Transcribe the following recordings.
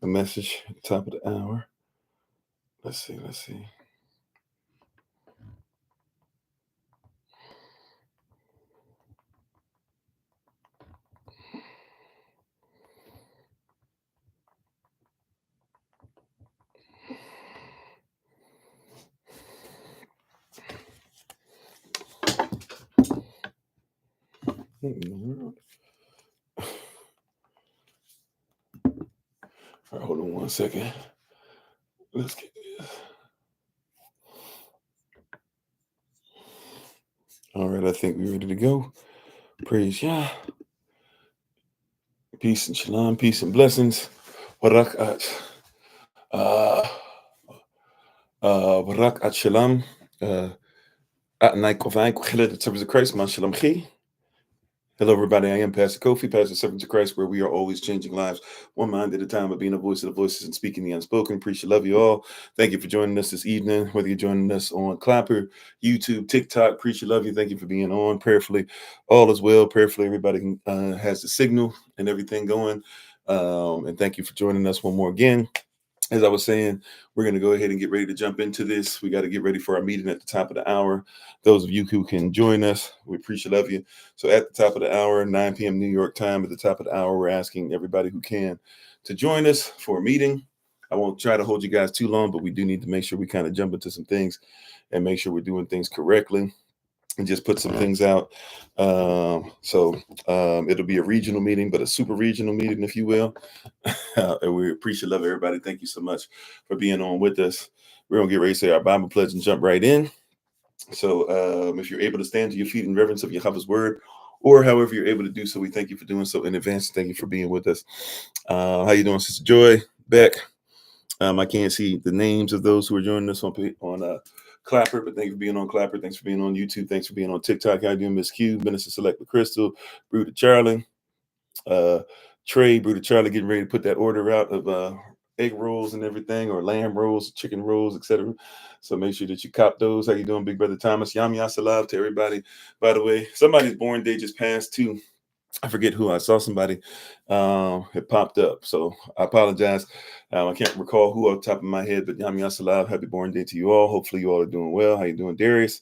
a message at the top of the hour. Let's see. What in the world? All right, hold on 1 second. Let's get this. All right, I think we're ready to go. Praise Yah. Peace and shalom, peace and blessings. Barak at shalom. At night Kofi, the service of Christ, man shalom chi. Hello, everybody. I am Pastor Kofi, Pastor Servant of Christ, where we are always changing lives one mind at a time, but being a voice of the voices and speaking the unspoken. Appreciate, love you all. Thank you for joining us this evening, whether you're joining us on Clapper, YouTube, TikTok. Appreciate, love you. Thank you for being on. Prayerfully, all is well. Prayerfully, everybody has the signal and everything going. And thank you for joining us one more again. As I was saying, we're going to go ahead and get ready to jump into this. We got to get ready for our meeting at the top of the hour. Those of you who can join us, we appreciate love you. So at the top of the hour, 9 p.m. New York time, at the top of the hour, we're asking everybody who can to join us for a meeting. I won't try to hold you guys too long, but we do need to make sure we kind of jump into some things and make sure we're doing things correctly and just put some things out. So it'll be a regional meeting, but a super regional meeting, if you will. And we appreciate love everybody. Thank you so much for being on with us. We're going to get ready to say our Bible pledge and jump right in. So if you're able to stand to your feet in reverence of Yahavah's word, or however you're able to do so, we thank you for doing so in advance. Thank you for being with us. How you doing, Sister Joy? Beck? I can't see the names of those who are joining us on Clapper, but thank you for being on Clapper. Thanks for being on YouTube. Thanks for being on TikTok. How you doing, Miss Q? Minister Select Crystal, Bruder Charlie, Trey, Bruder Charlie, getting ready to put that order out of egg rolls and everything, or lamb rolls, chicken rolls, etc. So make sure that you cop those. How you doing, Big Brother Thomas? Yam Yasalav to everybody. By the way, somebody's born day just passed too. I forget who. I saw somebody it popped up, so I apologize. I can't recall who off the top of my head, but Yam Yasalav, happy born day to you all. Hopefully you all are doing well. How you doing, Darius?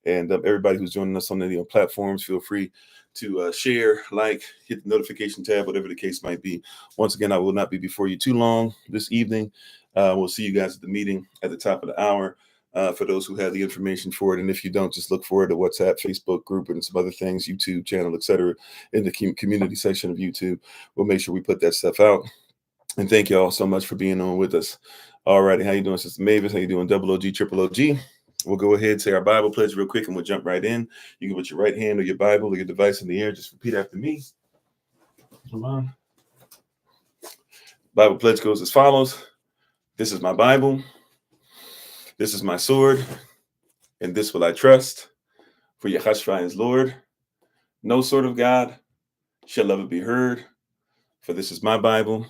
And everybody who's joining us on the platforms, feel free to share, like, hit the notification tab, whatever the case might be. Once again, I will not be before you too long this evening. We'll see you guys at the meeting at the top of the hour. For those who have the information for it, and if you don't, just look for it at WhatsApp, Facebook group, and some other things, YouTube channel, etc. In the community section of YouTube. We'll make sure we put that stuff out. And thank you all so much for being on with us. All righty, how you doing, Sister Mavis? How you doing, Double OG, Triple OG? We'll go ahead and say our Bible pledge real quick, and we'll jump right in. You can put your right hand or your Bible or your device in the air. Just repeat after me. Come on. Bible pledge goes as follows. This is my Bible. This is my sword. And this will I trust. For Yahashavai is Lord. No sword of God shall ever be heard. For this is my Bible.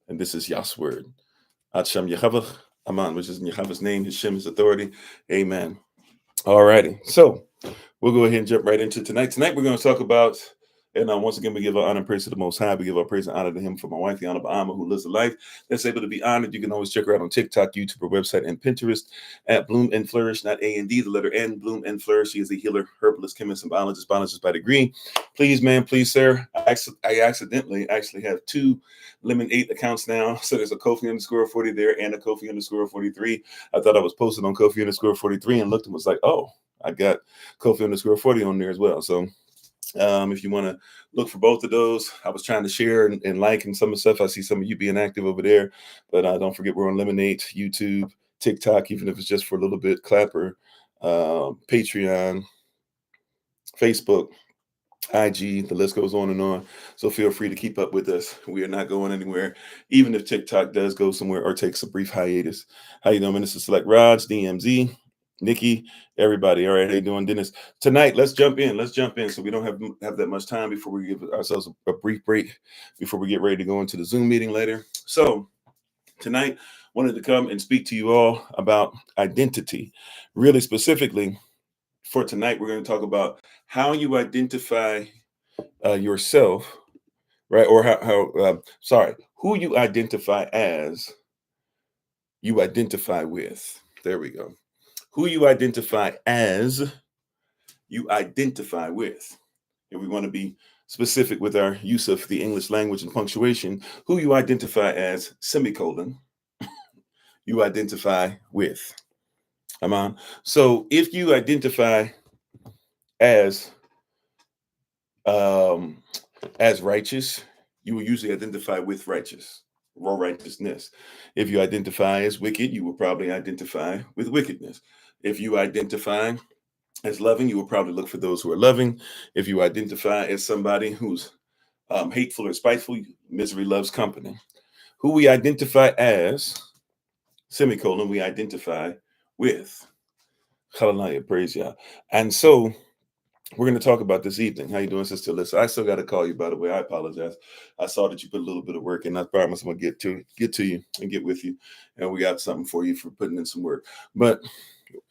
And this is Yah's word. Hashem Yahavah, Aman, which is in Yahavah's name, his Shem, his authority. Amen. All righty. So we'll go ahead and jump right into tonight. Tonight we're going to talk about, and once again, we give our honor and praise to the Most High. We give our praise and honor to him for my wife, the Honorable Alma, who lives a life that's able to be honored. You can always check her out on TikTok, YouTube, her website, and Pinterest at Bloom and Flourish, not A&D, the letter N, Bloom and Flourish. She is a healer, herbalist, chemist, and biologist by degree. Please, ma'am, please, sir. I accidentally actually have two Lemon 8 accounts now. So there's a Kofi _40 there and a Kofi _43. I thought I was posted on Kofi _43 and looked and was like, oh, I got Kofi _40 on there as well. So if you want to look for both of those, I was trying to share and like and some of the stuff. I see some of you being active over there, but don't forget we're on Lemonade, YouTube, TikTok, even if it's just for a little bit, Clapper, Patreon, Facebook, IG, the list goes on and on. So feel free to keep up with us. We are not going anywhere, even if TikTok does go somewhere or takes a brief hiatus. How you doing, Minister Select Raj, DMZ, Nikki, everybody? All right, how you doing, Dennis? Tonight, let's jump in. So we don't have that much time before we give ourselves a brief break before we get ready to go into the Zoom meeting later. So tonight, wanted to come and speak to you all about identity. Really specifically, for tonight, we're going to talk about how you identify yourself, right? Or who you identify as, you identify with. There we go. Who you identify as, you identify with. And we want to be specific with our use of the English language and punctuation. Who you identify as, semicolon, you identify with. Come on. So if you identify as righteous, you will usually identify with raw righteousness. If you identify as wicked, you will probably identify with wickedness. If you identify as loving, you will probably look for those who are loving. If you identify as somebody who's hateful or spiteful, misery loves company. Who we identify as, semicolon, we identify with. Hallelujah, praise Yah. And so we're going to talk about this evening. How you doing, Sister Alyssa? I still got to call you, by the way. I apologize. I saw that you put a little bit of work in. I promise I'm going to get to you and get with you. And we got something for you for putting in some work.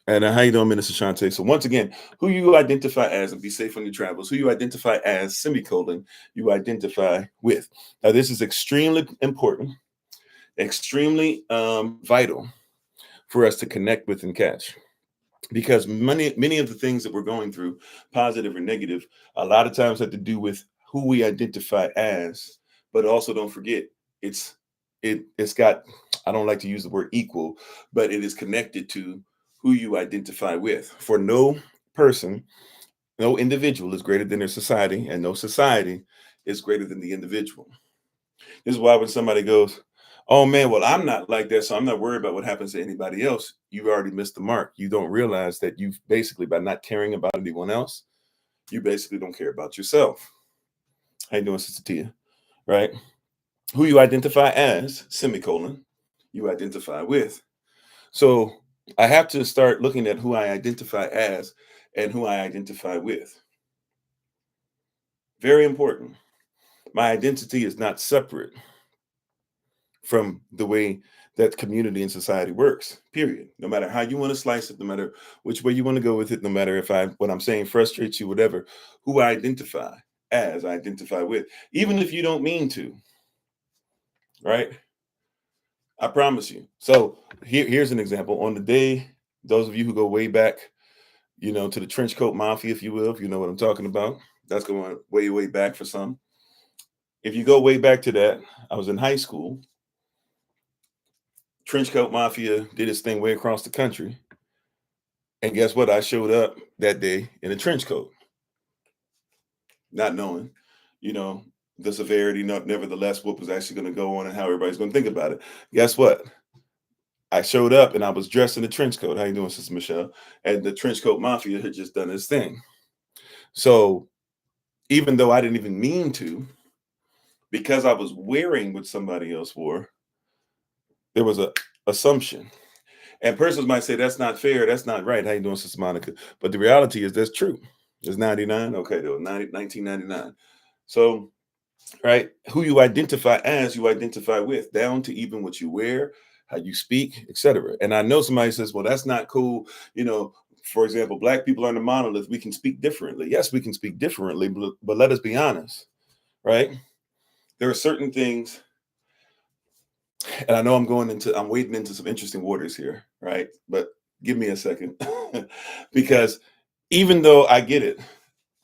And how you doing, Minister Shante? So once again, who you identify as, and be safe on your travels, who you identify as, semicolon, you identify with. Now, this is extremely important, extremely vital for us to connect with and catch. Because many of the things that we're going through, positive or negative, a lot of times have to do with who we identify as. But also don't forget, it's got, I don't like to use the word equal, but it is connected to who you identify with. For no person, no individual is greater than their society, and no society is greater than the individual. This is why when somebody goes, oh man, well, I'm not like that, so I'm not worried about what happens to anybody else, you've already missed the mark. You don't realize that you've basically, by not caring about anyone else, you basically don't care about yourself. How you doing, Sister Tia? Right? Who you identify as, semicolon, you identify with. So I have to start looking at who I identify as and who I identify with. Very important. My identity is not separate from the way that community and society works, period. No matter how you want to slice it, no matter which way you want to go with it, no matter if what I'm saying frustrates you, whatever, who I identify as, I identify with, even if you don't mean to, right? I promise you. So here's an example. On the day, those of you who go way back, to the trench coat mafia, if you will, if you know what I'm talking about, that's going way, way back for some. If you go way back to that, I was in high school. Trench coat mafia did its thing way across the country. And guess what? I showed up that day in a trench coat, not knowing, the severity, nevertheless, what was actually going to go on and how everybody's going to think about it. Guess what? I showed up and I was dressed in a trench coat. How you doing, Sister Michelle? And the trench coat mafia had just done its thing. So even though I didn't even mean to, because I was wearing what somebody else wore, there was a assumption. And persons might say, that's not fair. That's not right. How you doing, Sister Monica? But the reality is that's true. It's 99. Okay, though, 1999. So, right, who you identify as, you identify with, down to even what you wear, how you speak, etc. And I know somebody says, well, that's not cool. For example, Black people aren't a monolith. We can speak differently. Yes, we can speak differently, but let us be honest, right? There are certain things, and I know I'm wading into some interesting waters here, right? But give me a second, because even though I get it,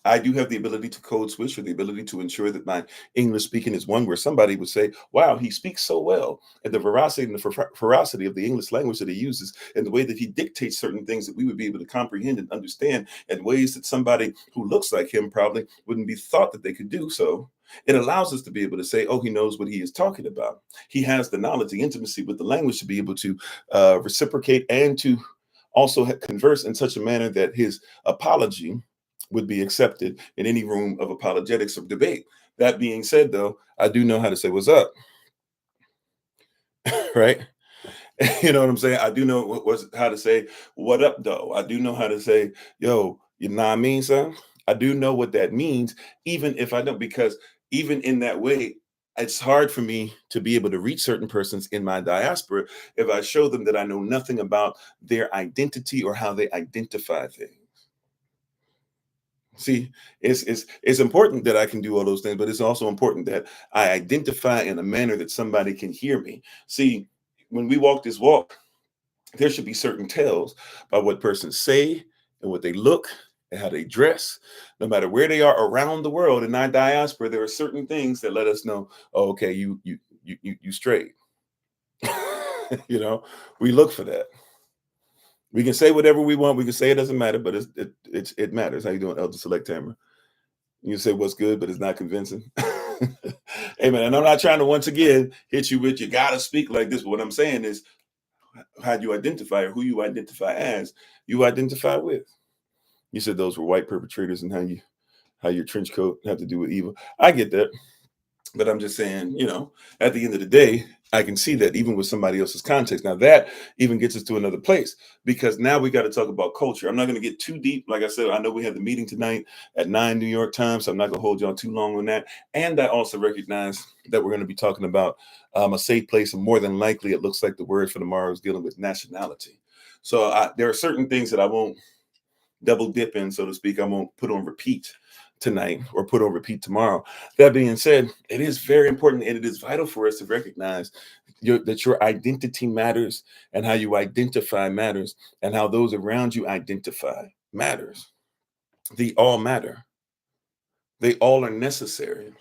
I do have the ability to code switch, or the ability to ensure that my English speaking is one where somebody would say, wow, he speaks so well. And the veracity and the ferocity of the English language that he uses, and the way that he dictates certain things that we would be able to comprehend and understand in ways that somebody who looks like him probably wouldn't be thought that they could do so. It allows us to be able to say, oh, he knows what he is talking about. He has the knowledge, the intimacy with the language to be able to reciprocate and to also converse in such a manner that his apology would be accepted in any room of apologetics or debate. That being said, though, I do know how to say what's up, right? You know what I'm saying? I do know how to say what up, though. I do know how to say, yo, you know what I mean, son? I do know what that means, even if I don't, because even in that way, it's hard for me to be able to reach certain persons in my diaspora if I show them that I know nothing about their identity or how they identify things. See, it's important that I can do all those things, but it's also important that I identify in a manner that somebody can hear me. See, when we walk this walk, there should be certain tells by what persons say and what they look and how they dress. No matter where they are around the world in our diaspora, there are certain things that let us know, oh, okay, you straight. You know, we look for that. We can say whatever we want. We can say it doesn't matter, but it matters. How you doing, Elder Select Tamara? You can say what's good, but it's not convincing. Amen. And I'm not trying to once again hit you with you gotta speak like this. But what I'm saying is how you identify or who you identify as, you identify with. You said those were white perpetrators and how your trench coat have to do with evil. I get that. But I'm just saying, at the end of the day, I can see that even with somebody else's context. Now that even gets us to another place because now we got to talk about culture. I'm not going to get too deep. Like I said, I know we have the meeting tonight at 9 New York time, so I'm not going to hold y'all too long on that. And I also recognize that we're going to be talking about a safe place, and more than likely, it looks like the word for tomorrow is dealing with nationality. So there are certain things that I won't double dip in, so to speak. I won't put on repeat tonight or put on repeat tomorrow. That being said, it is very important and it is vital for us to recognize that your identity matters and how you identify matters and how those around you identify matters. They all matter. They all are necessary.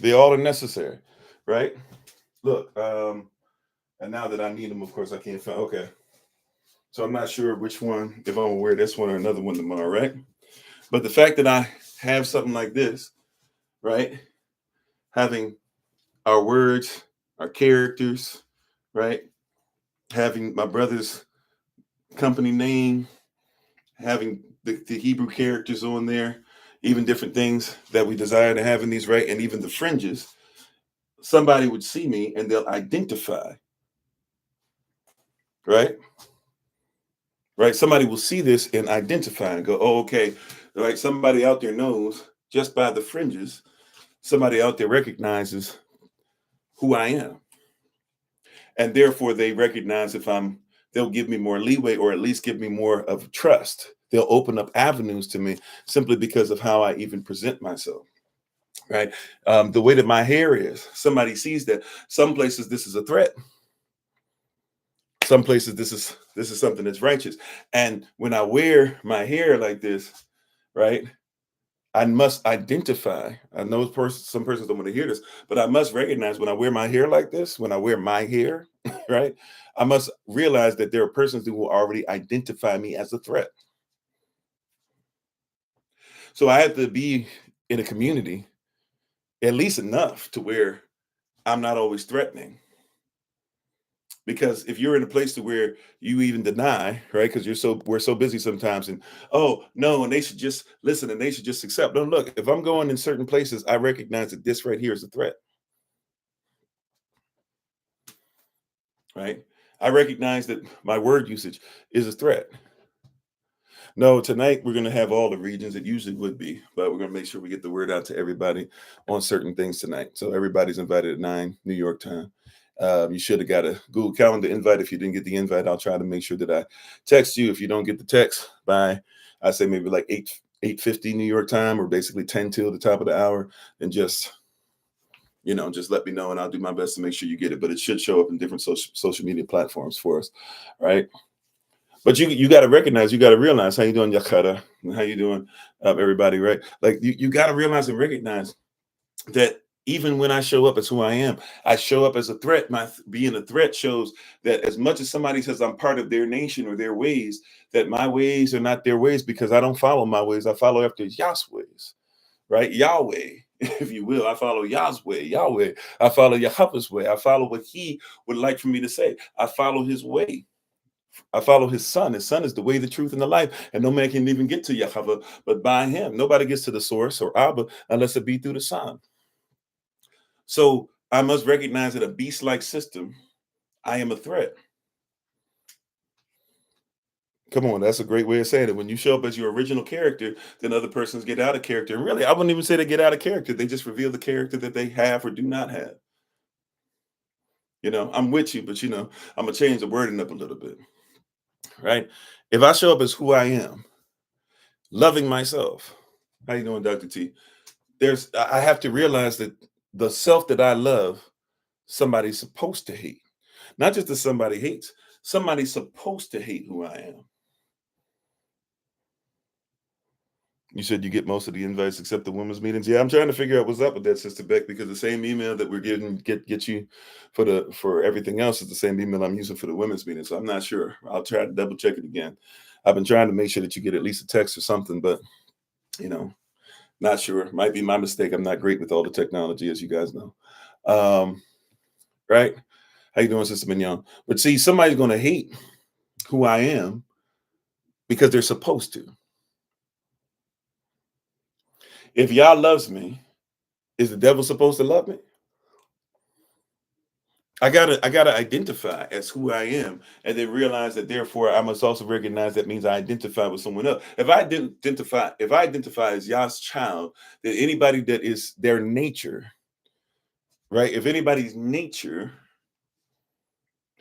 They all are necessary, right? Look, and now that I need them, of course, I can't find. Okay. So I'm not sure which one, if I'm gonna wear this one or another one tomorrow, right? But the fact that I have something like this, right? Having our words, our characters, right? Having my brother's company name, having the Hebrew characters on there, even different things that we desire to have in these, right? And even the fringes, somebody would see me and they'll identify, right? Right? Somebody will see this and identify and go, oh, okay, right? Somebody out there knows just by the fringes, somebody out there recognizes who I am. And therefore they recognize they'll give me more leeway or at least give me more of trust. They'll open up avenues to me simply because of how I even present myself, right? The way that my hair is, somebody sees that. Some places this is a threat. Some places this is something that's righteous. And when I wear my hair like this, right, I must identify. I know some persons don't want to hear this, but I must recognize when I wear my hair like this, when I wear my hair, right, I must realize that there are persons who will already identify me as a threat. So I have to be in a community at least enough to where I'm not always threatening. Because if you're in a place to where you even deny, right? Because we're so busy sometimes, and oh no, and they should just listen and they should just accept. No, look, if I'm going in certain places, I recognize that this right here is a threat, right? I recognize that my word usage is a threat. No, tonight we're going to have all the regions. It usually would be, but we're going to make sure we get the word out to everybody on certain things tonight. So everybody's invited at 9 New York time. You should have got a Google Calendar invite. If you didn't get the invite, I'll try to make sure that I text you. If you don't get the text by, I say maybe like 8:50 New York time, or basically 10 till the top of the hour, then just let me know and I'll do my best to make sure you get it. But it should show up in different social media platforms for us, right? But you got to recognize, you got to realize, how you doing, Yakara? How you doing, everybody, right? Like you got to realize and recognize that even when I show up as who I am, I show up as a threat. My being a threat shows that as much as somebody says I'm part of their nation or their ways, that my ways are not their ways, because I don't follow my ways. I follow after Yah's ways, right? Yahweh, if you will. I follow Yah's way, Yahweh. I follow Yahavah's way. I follow what he would like for me to say. I follow his way. I follow his son. His son is the way, the truth, and the life. And no man can even get to Yahavah but by him. Nobody gets to the source or Abba unless it be through the son. So I must recognize that a beast-like system, I am a threat. Come on, that's a great way of saying it. When you show up as your original character, then other persons get out of character. And really, I wouldn't even say they get out of character. They just reveal the character that they have or do not have. I'm with you, but I'm going to change the wording up a little bit, right? If I show up as who I am, Loving myself. How you doing, Dr. T? I have to realize that the self that I love, somebody's supposed to hate. Not just that somebody hates, somebody's supposed to hate who I am. You said you get most of the invites except the women's meetings. Yeah, I'm trying to figure out what's up with that, Sister Beck, because the same email that we're getting get you for everything else is the same email I'm using for the women's meeting. So I'm not sure. I'll try to double check it again. I've been trying to make sure that you get at least a text or something, but you know, not sure. Might be my mistake. I'm not great with all the technology, as you guys know. Right? How you doing, Sister Mignon? But see, somebody's going to hate who I am because they're supposed to. If Yah loves me, is the devil supposed to love me? I gotta identify as who I am, and then realize that therefore I must also recognize that means I identify with someone else. If I identify as Yah's child, then anybody that is their nature, right? If anybody's nature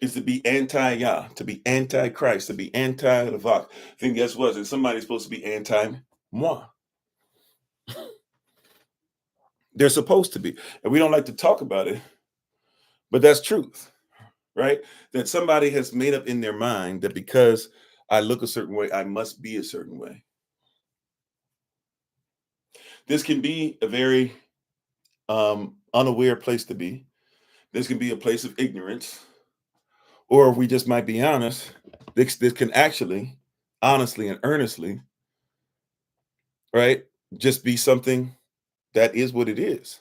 is to be anti-Yah, to be anti-Christ, to be anti-Ravak, then guess what? Then somebody's supposed to be anti-moi. They're supposed to be. And we don't like to talk about it, but that's truth, right? That somebody has made up in their mind that because I look a certain way, I must be a certain way. This can be a very unaware place to be. This can be a place of ignorance. Or if we just might be honest, this can actually, honestly and earnestly, right, just be something that is what it is.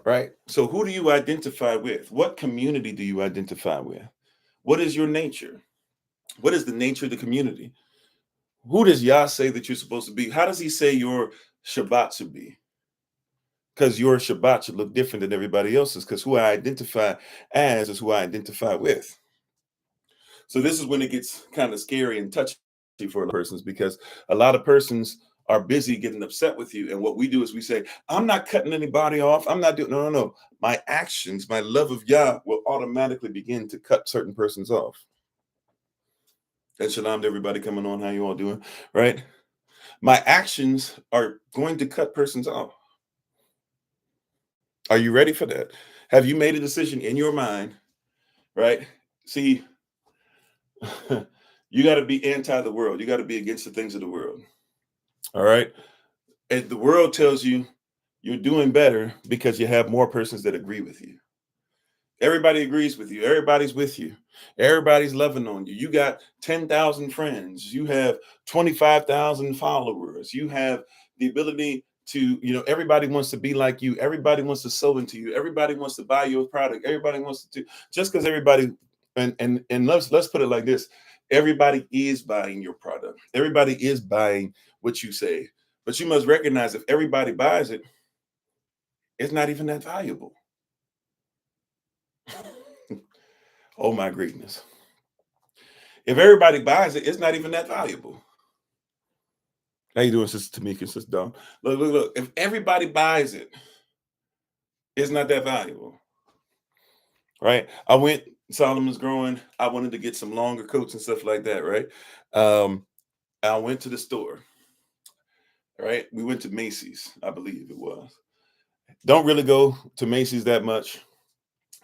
Right? So who do you identify with? What community do you identify with? What is your nature? What is the nature of the community? Who does Yah say that you're supposed to be? How does he say your Shabbat should be? Because your Shabbat should look different than everybody else's, because who I identify as is who I identify with. So this is when it gets kind of scary and touchy for persons, because a lot of persons are busy getting upset with you. And what we do is we say, I'm not cutting anybody off. I'm not doing, no. My actions, my love of Yah will automatically begin to cut certain persons off. And shalom to everybody coming on. How you all doing? Right? My actions are going to cut persons off. Are you ready for that? Have you made a decision in your mind? Right? See, you got to be anti the world. You got to be against the things of the world. All right. And the world tells you you're doing better because you have more persons that agree with you. Everybody agrees with you. Everybody's with you. Everybody's loving on you. You got 10,000 friends. You have 25,000 followers. You have the ability to, everybody wants to be like you. Everybody wants to sow into you. Everybody wants to buy your product. Everybody wants to do, just because everybody, and let's put it like this. Everybody is buying your product. Everybody is buying what you say. But you must recognize if everybody buys it, it's not even that valuable. Oh my greatness. If everybody buys it, it's not even that valuable. How you doing, Sister Tamika, Sister Dawn? Look. If everybody buys it, it's not that valuable. Right? Solomon's growing. I wanted to get some longer coats and stuff like that, right? I went to the store. Right? We went to Macy's, I believe it was. Don't really go to Macy's that much.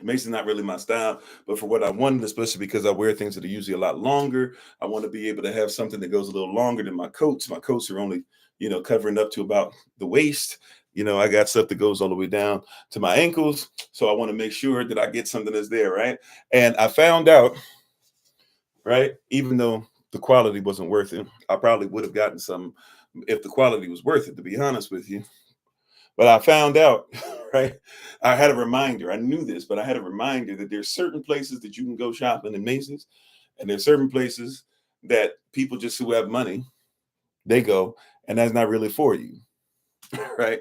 Macy's not really my style, but for what I wanted, especially because I wear things that are usually a lot longer, I want to be able to have something that goes a little longer than my coats. My coats are only, covering up to about the waist. I got stuff that goes all the way down to my ankles. So I want to make sure that I get something that's there, right? And I found out, right, even though the quality wasn't worth it, I probably would have gotten some if the quality was worth it, to be honest with you. But I found out, right? I had a reminder. I knew this, but I had a reminder that there's certain places that you can go shopping in Macy's, and there's certain places that people just who have money, they go, and that's not really for you, right?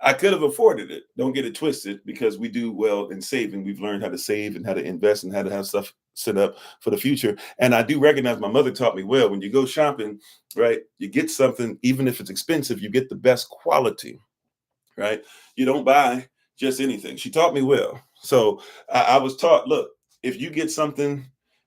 I could have afforded it. Don't get it twisted, because we do well in saving. We've learned how to save and how to invest and how to have stuff set up for the future. And I do recognize my mother taught me well, when you go shopping, right, you get something, even if it's expensive, you get the best quality. Right? You don't buy just anything. She taught me well. So I was taught, look, if you get something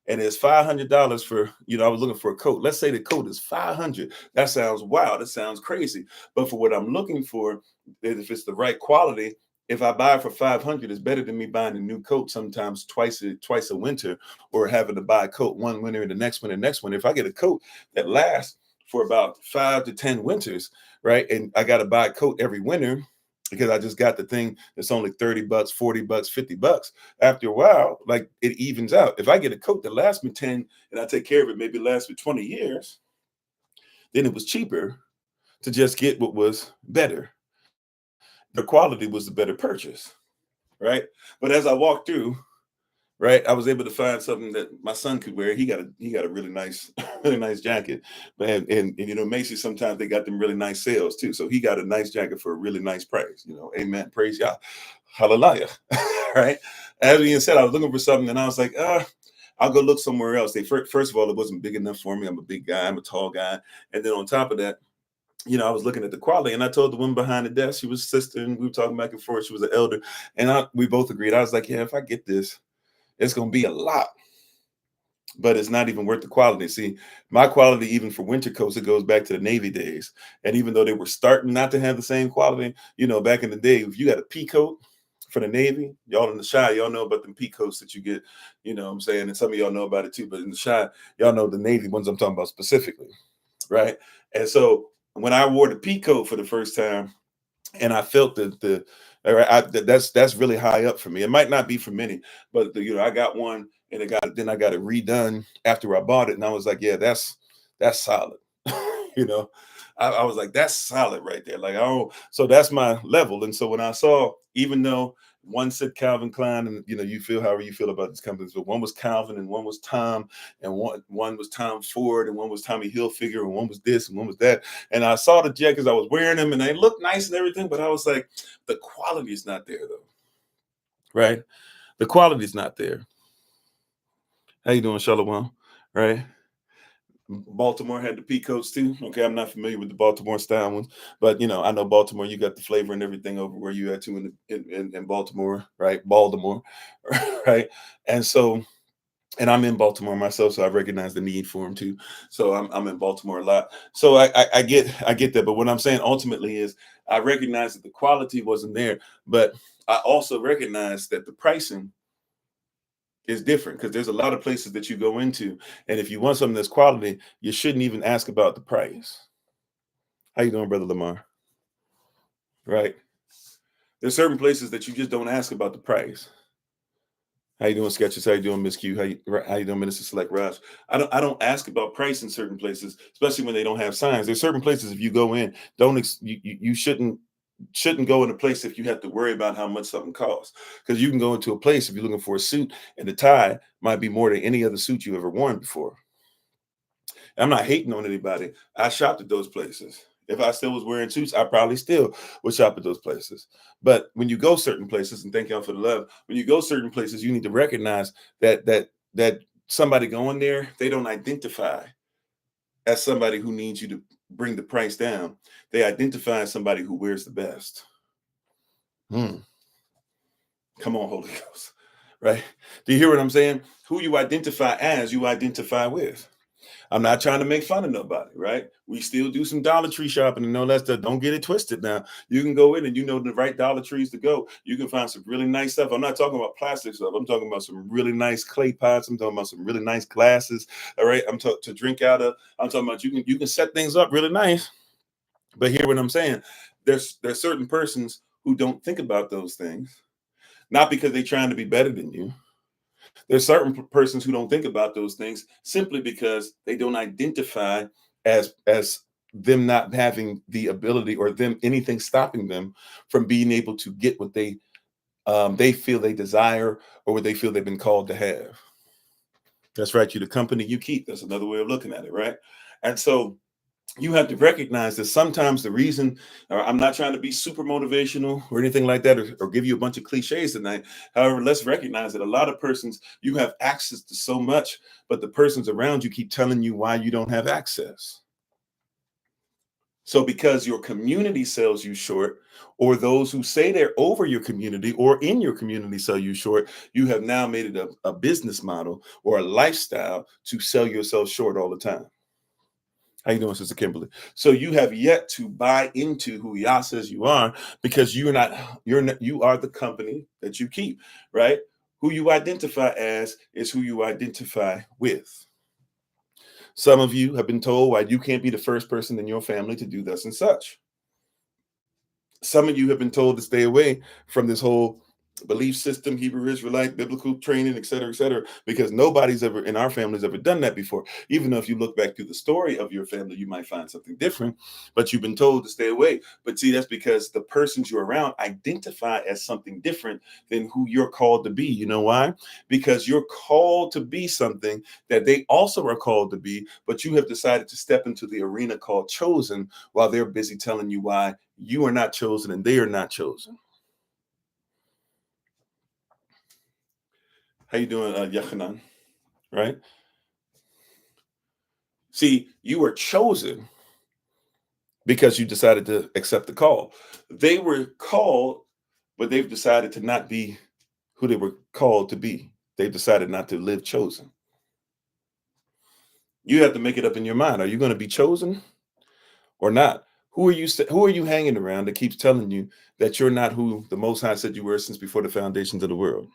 and it's $500 for, I was looking for a coat. Let's say the coat is $500. That sounds wild. That sounds crazy. But for what I'm looking for, if it's the right quality, if I buy it for $500, it's better than me buying a new coat sometimes twice a winter, or having to buy a coat one winter and the next winter. If I get a coat that lasts for about 5 to 10 winters, right, and I got to buy a coat every winter because I just got the thing that's only $30, $40, $50. After a while, like, it evens out. If I get a coat that lasts me 10 and I take care of it, maybe lasts me 20 years, then it was cheaper to just get what was better. The quality was the better purchase, right? But as I walked through, right, I was able to find something that my son could wear. He got a really nice, really nice jacket, man. And Macy's, sometimes they got them really nice sales too. So he got a nice jacket for a really nice price. Amen. Praise Yah. Hallelujah. Right. As being said, I was looking for something, and I was like, I'll go look somewhere else. First of all, it wasn't big enough for me. I'm a big guy. I'm a tall guy. And then on top of that, I was looking at the quality, and I told the woman behind the desk, she was a sister, and we were talking back and forth. She was an elder, and we both agreed. I was like, yeah, if I get this, it's going to be a lot, but it's not even worth the quality. See, my quality, even for winter coats, it goes back to the Navy days. And even though they were starting not to have the same quality, back in the day, if you got a pea coat for the Navy, y'all in the Shy, y'all know about them pea coats that you get, what I'm saying? And some of y'all know about it too, but in the Shy, y'all know the Navy ones I'm talking about specifically, right? And so when I wore the pea coat for the first time, and I felt that's really high up for me. It might not be for many, but I got one, and I got it redone after I bought it, and I was like, yeah, that's solid. I was like, that's solid right there. Like, so that's my level. And so when I saw, even though one said Calvin Klein, and you feel however you feel about these companies, but one was Calvin and one was Tom, and one was Tom Ford, and one was Tommy Hilfiger, and one was this and one was that. And I saw the jackets, I was wearing them, and they looked nice and everything, but I was like, the quality is not there though. Right? The quality is not there. How you doing, Shalom? Right? Baltimore had the peacoats too. Okay, I'm not familiar with the Baltimore style ones, but I know Baltimore, you got the flavor and everything over where you at too in Baltimore, right? Baltimore, right? And so, and I'm in Baltimore myself, so I recognize the need for them too. So I'm in Baltimore a lot. So I get that. But what I'm saying ultimately is, I recognize that the quality wasn't there, but I also recognize that the pricing is different, because there's a lot of places that you go into, and if you want something that's quality, you shouldn't even ask about the price. How you doing, Brother Lamar? Right? There's certain places that you just don't ask about the price. How you doing, Sketches? How you doing, Miss Q? How you doing, Minister Select Raj? I don't ask about price in certain places, especially when they don't have signs. There's certain places, if you go in, you shouldn't go in a place if you have to worry about how much something costs, because you can go into a place if you're looking for a suit, and the tie might be more than any other suit you've ever worn before. I'm not hating on anybody. I shopped at those places. If I still was wearing suits, I probably still would shop at those places. But when you go certain places, and thank y'all for the love, when you go certain places, you need to recognize that somebody going there, they don't identify as somebody who needs you to bring the price down. They identify as somebody who wears the best. Come on, Holy Ghost. Right? Do you hear what I'm saying? Who you identify as, you identify with. I'm not trying to make fun of nobody, right? We still do some Dollar Tree shopping and all that stuff. Don't get it twisted now. You can go in and the right Dollar Trees to go. You can find some really nice stuff. I'm not talking about plastic stuff. I'm talking about some really nice clay pots. I'm talking about some really nice glasses. All right. I'm talking to drink out of. I'm talking about you can set things up really nice. But hear what I'm saying. There's certain persons who don't think about those things, not because they're trying to be better than you. There's certain persons who don't think about those things simply because they don't identify as them not having the ability, or them anything stopping them from being able to get what they feel they desire, or what they feel they've been called to have. That's right. You the company you keep. That's another way of looking at it, right? And so you have to recognize that sometimes the reason, I'm not trying to be super motivational or anything like that, or give you a bunch of cliches tonight. However, let's recognize that a lot of persons, you have access to so much, but the persons around you keep telling you why you don't have access. So because your community sells you short, or those who say they're over your community or in your community sell you short, you have now made it a business model or a lifestyle to sell yourself short all the time. How you doing, Sister Kimberly? So you have yet to buy into who Yah says you are, because you are the company that you keep, right? Who you identify as is who you identify with. Some of you have been told why you can't be the first person in your family to do thus and such. Some of you have been told to stay away from this whole belief system, Hebrew Israelite, biblical training, et cetera, because nobody's ever in our family's ever done that before. Even though if you look back through the story of your family, you might find something different, but you've been told to stay away. But see, that's because the persons you're around identify as something different than who you're called to be. You know why? Because you're called to be something that they also are called to be, but you have decided to step into the arena called chosen, while they're busy telling you why you are not chosen and they are not chosen. How you doing, Yochanan? Right? See, you were chosen because you decided to accept the call. They were called, but they've decided to not be who they were called to be. They've decided not to live chosen. You have to make it up in your mind. Are you going to be chosen or not? Who are you hanging around that keeps telling you that you're not who the Most High said you were since before the foundations of the world?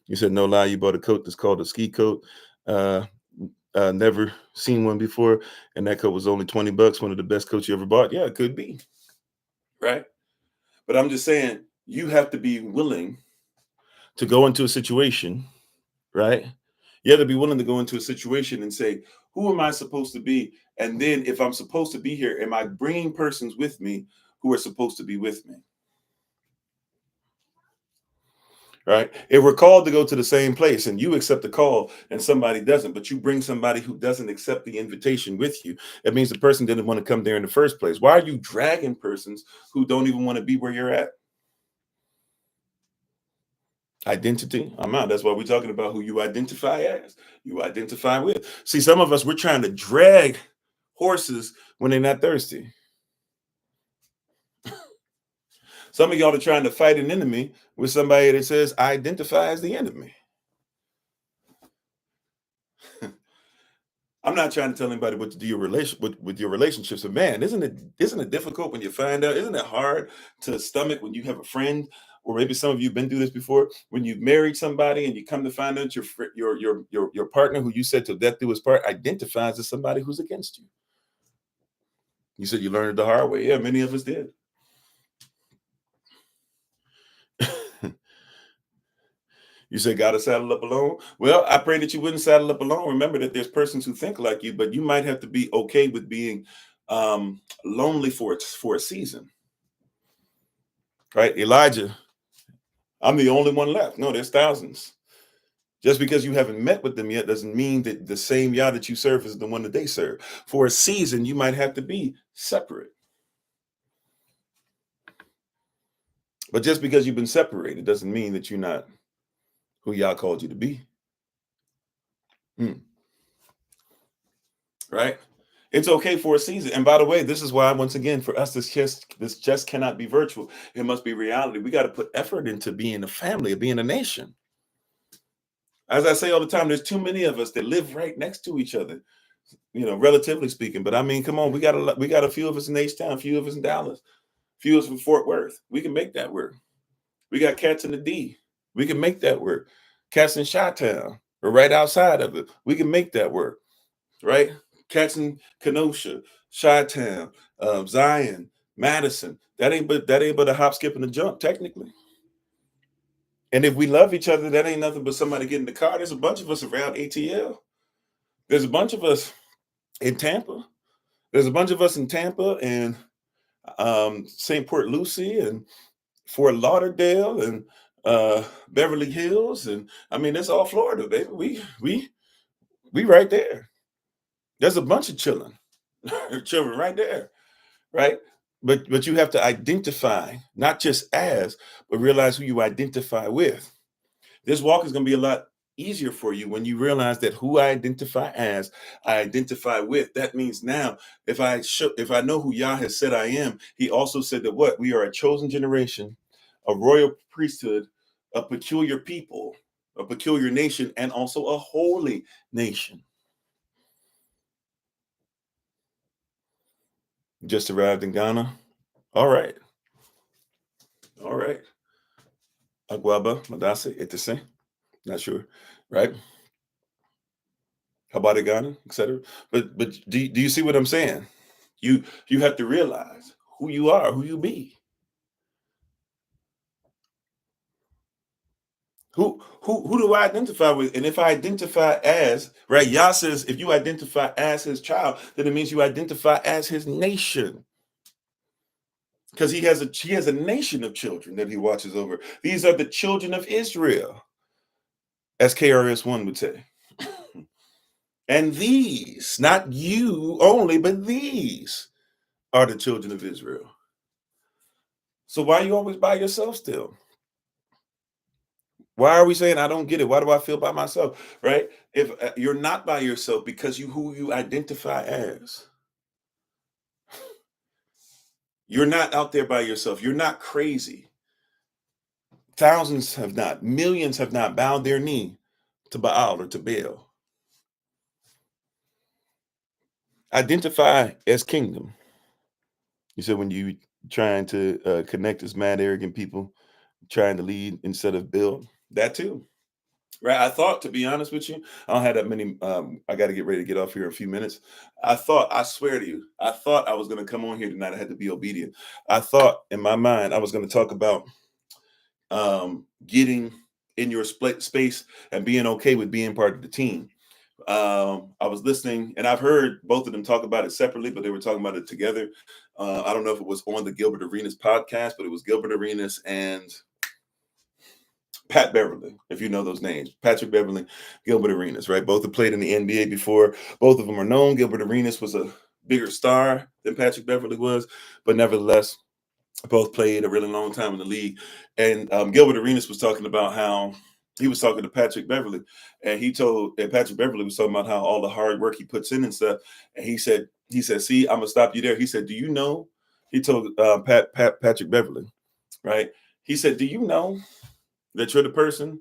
You said, no lie, you bought a coat that's called a ski coat. Never seen one before, and that coat was only $20, one of the best coats you ever bought. Yeah, it could be, right? But I'm just saying, you have to be willing to go into a situation, right? You have to be willing to go into a situation and say, who am I supposed to be? And then if I'm supposed to be here, am I bringing persons with me who are supposed to be with me? Right? If we're called to go to the same place and you accept the call and somebody doesn't, but you bring somebody who doesn't accept the invitation with you, that means the person didn't want to come there in the first place. Why are you dragging persons who don't even want to be where you're at? Identity. I'm out. That's why we're talking about who you identify as, you identify with. See, some of us, we're trying to drag horses when they're not thirsty. Some of y'all are trying to fight an enemy with somebody that says, I identify as the enemy. I'm not trying to tell anybody what to do with your relationships, but man, isn't it difficult when you find out? Isn't it hard to stomach when you have a friend, or maybe some of you've been through this before, when you've married somebody and you come to find out your partner, who you said till death do us part, identifies as somebody who's against you. You said you learned it the hard way. Yeah, many of us did. You say gotta saddle up alone. Well, I pray that you wouldn't saddle up alone. Remember that there's persons who think like you, but you might have to be okay with being lonely for a season. Right? Elijah, I'm the only one left. No, there's thousands. Just because you haven't met with them yet doesn't mean that the same Yah that you serve is the one that they serve. For a season, you might have to be separate. But just because you've been separated doesn't mean that you're not who Yah called you to be. Right? It's okay for a season. And by the way, this is why, once again, for us, this just cannot be virtual. It must be reality. We got to put effort into being a family, being a nation. As I say all the time, there's too many of us that live right next to each other, relatively speaking. But I mean, come on, we got a few of us in H-Town, a few of us in Dallas, a few of us in Fort Worth. We can make that work. We got cats in the D. We can make that work. Cats in Chi-Town, or right outside of it. We can make that work, right? Cats in Kenosha, Chi-Town, Zion, Madison. That ain't but a hop, skip, and a jump, technically. And if we love each other, that ain't nothing but somebody getting in the car. There's a bunch of us around ATL. There's a bunch of us in Tampa. There's a bunch of us in Tampa and St. Port Lucie and Fort Lauderdale and Beverly Hills. And I mean, that's all Florida, baby. We right there. There's a bunch of children right there, right? But you have to identify, not just as, but realize who you identify with. This walk is going to be a lot easier for you when you realize that who I identify as, I identify with. That means now, if I know who Yah has said I am, he also said that what? We are a chosen generation, a royal priesthood, a peculiar people, a peculiar nation, and also a holy nation. Just arrived in Ghana. All right. All right. Agwaba, Madase, Etese. Not sure. Right? How about it, Ghana, etc. But do you see what I'm saying? You have to realize who you are, who you be. Who do I identify with? And if I identify as, right, Yah says, if you identify as his child, then it means you identify as his nation. Because he has a nation of children that he watches over. These are the children of Israel, as KRS-One would say. And these, not you only, but these are the children of Israel. So why are you always by yourself still? Why are we saying I don't get it? Why do I feel by myself? Right? If you're not by yourself because who you identify as. You're not out there by yourself. You're not crazy. Thousands have not, millions have not bowed their knee to Baal or to Baal. Identify as kingdom. You said when you trying to connect as mad, arrogant people, trying to lead instead of build. That too. Right. I thought, to be honest with you, I don't have that many. I got to get ready to get off here in a few minutes. I swear to you, I thought I was going to come on here tonight. I had to be obedient. I thought in my mind, I was going to talk about getting in your space and being okay with being part of the team. I was listening and I've heard both of them talk about it separately, but they were talking about it together. I don't know if it was on the Gilbert Arenas podcast, but it was Gilbert Arenas and Pat Beverly, if you know those names. Patrick Beverly, Gilbert Arenas, right? Both have played in the NBA before. Both of them are known. Gilbert Arenas was a bigger star than Patrick Beverly was, but nevertheless, both played a really long time in the league. And Gilbert Arenas was talking about how he was talking to Patrick Beverly, and Patrick Beverly was talking about how all the hard work he puts in and stuff. And he said, see, I'm gonna stop you there. He said, do you know? He told Patrick Beverly, right? He said, do you know that you're the person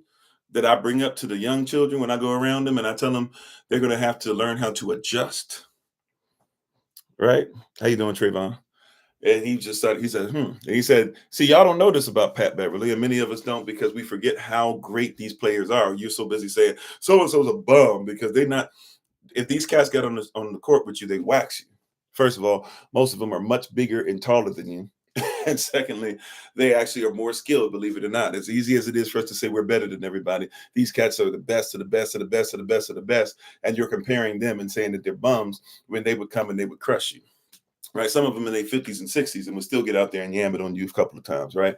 that I bring up to the young children when I go around them and I tell them they're going to have to learn how to adjust. Right? How you doing, Trayvon? And he just started, he said, And he said, see, y'all don't know this about Pat Beverly, and many of us don't because we forget how great these players are. You're so busy saying so-and-so's a bum because they're not. If these cats got on the court with you, they wax you. First of all, most of them are much bigger and taller than you. And secondly, they actually are more skilled, believe it or not. As easy as it is for us to say we're better than everybody, these cats are the best of the best of the best of the best of the best. And you're comparing them and saying that they're bums when they would come and they would crush you. Right? Some of them in their 50s and 60s and would still get out there and yam it on you a couple of times, right?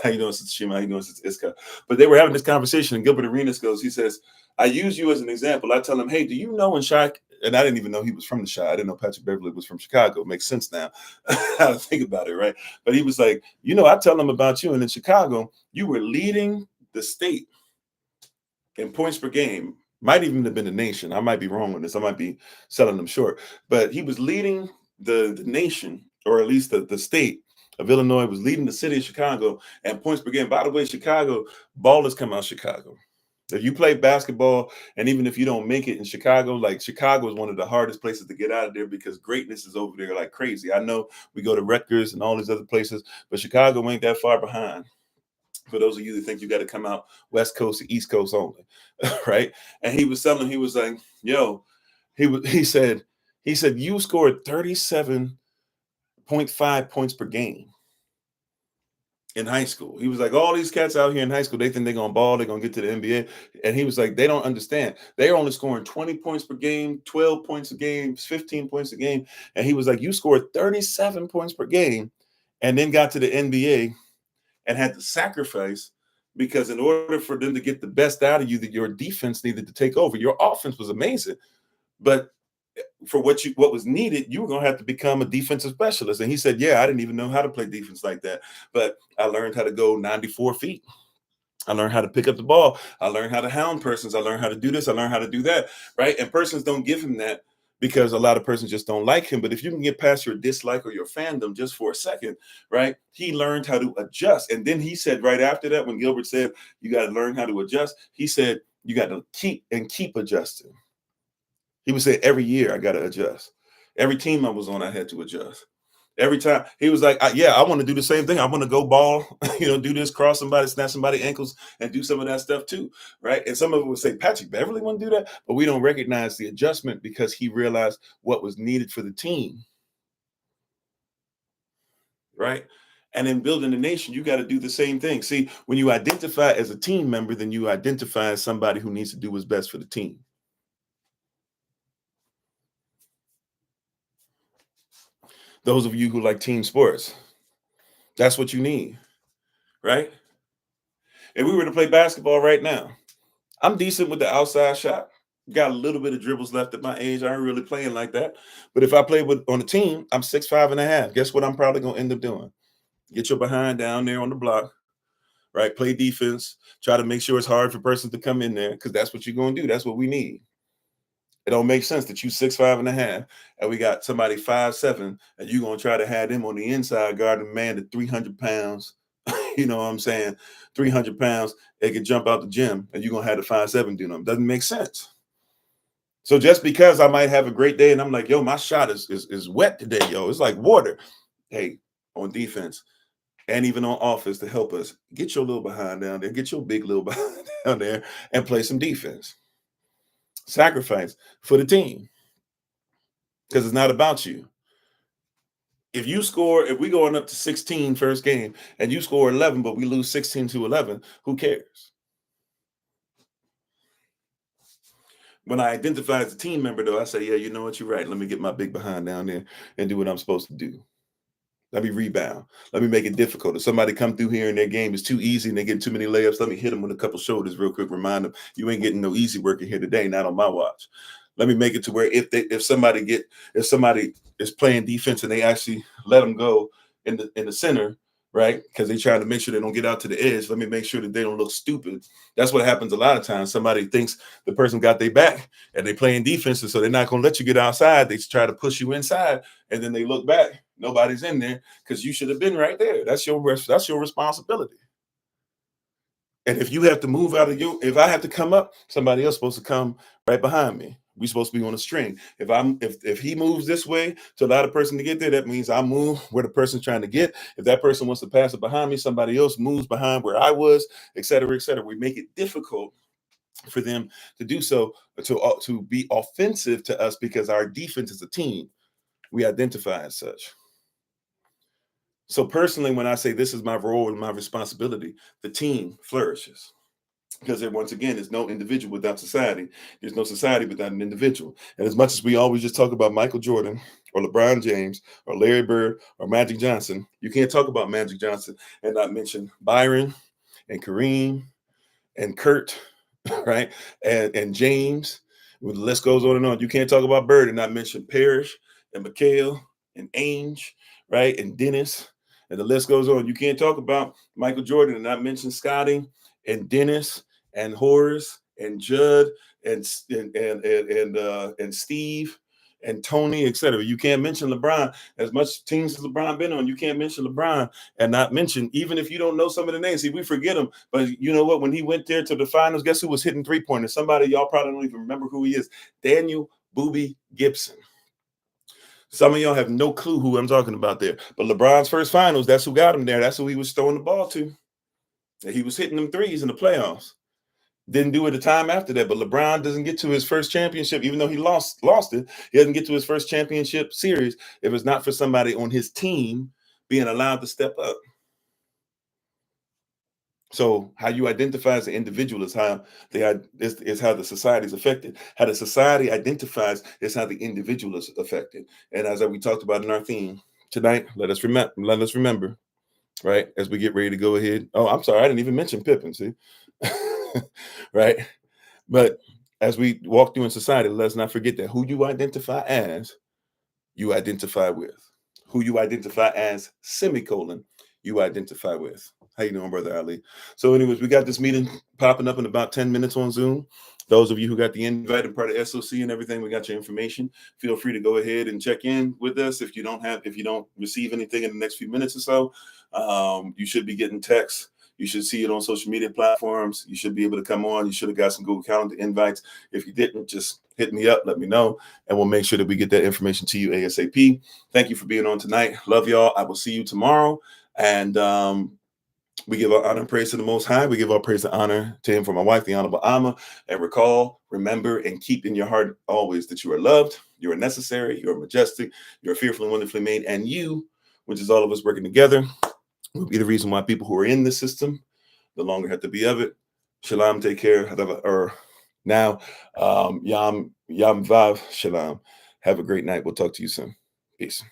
How you doing, Sister Shima? How you doing, Sister Iska? But they were having this conversation, and Gilbert Arenas he says, I use you as an example. I tell him, hey, do you know in Shaq? And I didn't even know he was from the Chi. I didn't know Patrick Beverly was from Chicago. It makes sense now how to think about it, right? But he was like, I tell them about you. And in Chicago, you were leading the state in points per game. Might even have been the nation. I might be wrong on this. I might be selling them short. But he was leading the nation, or at least the state of Illinois, was leading the city of Chicago and points per game. By the way, Chicago, ballers come out of Chicago. If you play basketball, and even if you don't make it in Chicago, like Chicago is one of the hardest places to get out of there because greatness is over there like crazy. I know we go to Rutgers and all these other places, but Chicago ain't that far behind. For those of you that think you got to come out West Coast to East Coast only, right? And he was telling, he was like, yo, he said, you scored 37.5 points per game in high school. He was like, all these cats out here in high school, they think they're going to ball, they're going to get to the NBA. And he was like, they don't understand. They're only scoring 20 points per game, 12 points a game, 15 points a game. And he was like, you scored 37 points per game and then got to the NBA and had to sacrifice because in order for them to get the best out of you, that your defense needed to take over. Your offense was amazing, but for what was needed, you were going to have to become a defensive specialist. And he said, yeah, I didn't even know how to play defense like that, but I learned how to go 94 feet. I learned how to pick up the ball. I learned how to hound persons. I learned how to do this. I learned how to do that, right? And persons don't give him that because a lot of persons just don't like him. But if you can get past your dislike or your fandom just for a second, right? He learned how to adjust. And then he said right after that, when Gilbert said, you got to learn how to adjust, he said, you got to keep adjusting. He would say, every year I got to adjust. Every team I was on, I had to adjust. Every time he was like, I want to do the same thing. I want to go ball, do this, cross somebody, snatch somebody ankles, and do some of that stuff too, right? And some of it would say, Patrick Beverly wouldn't do that, but we don't recognize the adjustment because he realized what was needed for the team, right? And in building a nation, you got to do the same thing. See, when you identify as a team member, then you identify as somebody who needs to do what's best for the team. Those of you who like team sports, that's what you need, right? If we were to play basketball right now, I'm decent with the outside shot. Got a little bit of dribbles left at my age. I ain't really playing like that. But if I play on a team, I'm 6'5.5". Guess what I'm probably going to end up doing? Get your behind down there on the block, right? Play defense. Try to make sure it's hard for persons to come in there because that's what you're going to do. That's what we need. It don't make sense that you 6'5.5" and we got somebody 5'7", and you're going to try to have them on the inside guarding man to 300 pounds. You know what I'm saying? 300 pounds, they can jump out the gym, and you're going to have the 5'7" do them. Doesn't make sense. So just because I might have a great day and I'm like, yo, my shot is wet today, yo. It's like water. Hey, on defense and even on offense to help us, get your little behind down there, get your big little behind down there and play some defense. Sacrifice for the team because it's not about you. If we going up to 16 first game and you score 11, but we lose 16-11, who cares? When I identify as a team member, though, I say, yeah, you know what, you're right. Let me get my big behind down there and do what I'm supposed to do. Let me rebound. Let me make it difficult. If somebody come through here and their game is too easy and they get too many layups, let me hit them with a couple shoulders real quick. Remind them, you ain't getting no easy work in here today, not on my watch. Let me make it to where if somebody is playing defense and they actually let them go in the center, right? Because they trying to make sure they don't get out to the edge. Let me make sure that they don't look stupid. That's what happens a lot of times. Somebody thinks the person got their back and they playing defense, and so they're not going to let you get outside. They try to push you inside, and then they look back. Nobody's in there because you should have been right there. That's your responsibility. And if you have to move out of if I have to come up, somebody else is supposed to come right behind me. We're supposed to be on a string. If he moves this way to allow the person to get there, that means I move where the person's trying to get. If that person wants to pass it behind me, somebody else moves behind where I was, et cetera, et cetera. We make it difficult for them to do so, to be offensive to us because our defense is a team. We identify as such. So personally, when I say this is my role and my responsibility, the team flourishes. Because once again, there's no individual without society. There's no society without an individual. And as much as we always just talk about Michael Jordan or LeBron James or Larry Bird or Magic Johnson, you can't talk about Magic Johnson and not mention Byron and Kareem and Kurt, right? And James. The list goes on and on. You can't talk about Bird and not mention Parrish and McHale and Ainge, right? And Dennis. And the list goes on. You can't talk about Michael Jordan and not mention Scotty and Dennis and Horace and Judd and Steve and Tony, etc. You can't mention LeBron. As much teams as LeBron been on, you can't mention LeBron and not mention, even if you don't know some of the names. See, we forget them. But you know what? When he went there to the finals, guess who was hitting three-pointers? Somebody y'all probably don't even remember who he is. Daniel Boobie Gibson. Some of y'all have no clue who I'm talking about there. But LeBron's first finals, that's who got him there. That's who he was throwing the ball to. And he was hitting them threes in the playoffs. Didn't do it a time after that. But LeBron doesn't get to his first championship, even though he lost it. He doesn't get to his first championship series if it's not for somebody on his team being allowed to step up. So how you identify as an individual is how the society is affected. How the society identifies is how the individual is affected. And as we talked about in our theme tonight, let us remember, right, as we get ready to go ahead. Oh, I'm sorry, I didn't even mention Pippen, see? Right? But as we walk through in society, let's not forget that who you identify as, you identify with. Who you identify as, semicolon, you identify with. How you doing, Brother Ali? So anyways, we got this meeting popping up in about 10 minutes on Zoom. Those of you who got the invite and part of SOC and everything, we got your information. Feel free to go ahead and check in with us. If you don't receive anything in the next few minutes or so, you should be getting texts. You should see it on social media platforms. You should be able to come on. You should have got some Google Calendar invites. If you didn't, just hit me up, let me know, and we'll make sure that we get that information to you ASAP. Thank you for being on tonight. Love y'all. I will see you tomorrow. And we give our honor and praise to the Most High. We give our praise and honor to Him for my wife, the Honorable Amma. And recall, remember, and keep in your heart always that you are loved, you are necessary, you are majestic, you are fearfully and wonderfully made, and you, which is all of us working together, will be the reason why people who are in the system no longer have to be of it. Shalom, take care. Now, Yam Vav Shalom. Have a great night. We'll talk to you soon. Peace.